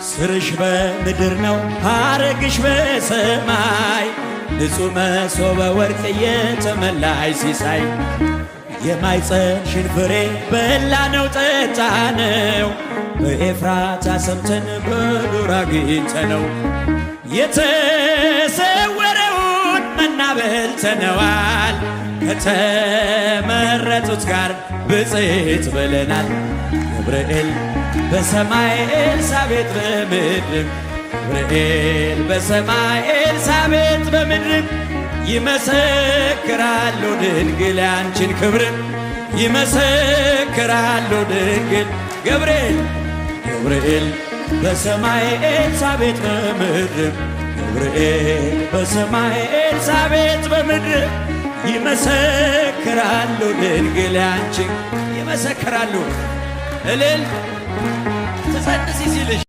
ስርሽ በምድር ነው ሐረግሽ በሰማይ ንጹሕ መሶበ ወርቅ የተመላይ ሲሳይ የማኅፀንሽን ፍሬ በላነው ጠጣነው በኤፍራታ ሰምተን በዱር አግኝተነው የተሰወረውን መና በልተነዋል ከተመረጡት ጋር ብፅዕት ብለናል። ገብርኤል በሰማይ ኤልሳቤጥ በምድር ገብርኤል በሰማይ ኤልሳቤጥ በምድር ይመሰክራሉ ድንግል ያንቺን ክብር ይመሰክራሉ ድንግል ገብርኤል በሰማይ ኤልሳቤጥ በምድር ገብርኤል በሰማይ ኤልሳቤጥ በምድር ይመሰክራሉ ድንግል ያንቺን ይመሰክራሉ እልል ተጸንሲ ሲልሽ